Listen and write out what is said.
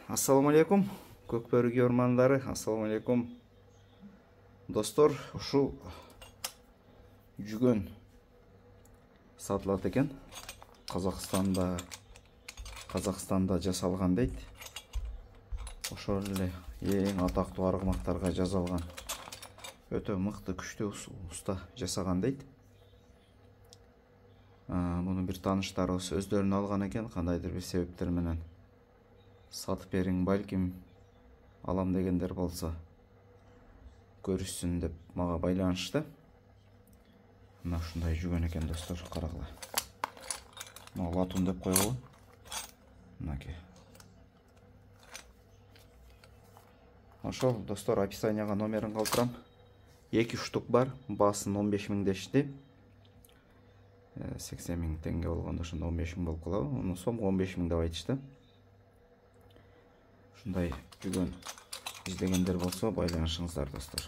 Ассаламу алейкум, көкбөрү ормандары. Ассаламу алейкум. Достор, ушул жүгөн сатылат экен. Казакстанда жасалган дейт. Ошол эле эң атактуу аргымактарга жасалган. Өтө мыкты, күчтүү уста жасаган дейт. Муну бир тааныштарыбыз өздөрүнө алган экен, кандайдыр бир себептер менен. Сатып бериң, балким алам дегендер болсо көрүшсүн деп мага байланышты. Мына ушундай жүгөн экен достор, карагыла. Мага латун деп койгон. Мынакей. Ошол достор, описанияга номерин калтырам. 2 штук бар, баасын 15 000 дешти. 80 000 теңге болгондо ошондо 15 000 болуп калабы. Муну сом 15 000 деп айтышты. Ушундай жүгөн издегендер болсо байланышыңыздар достор.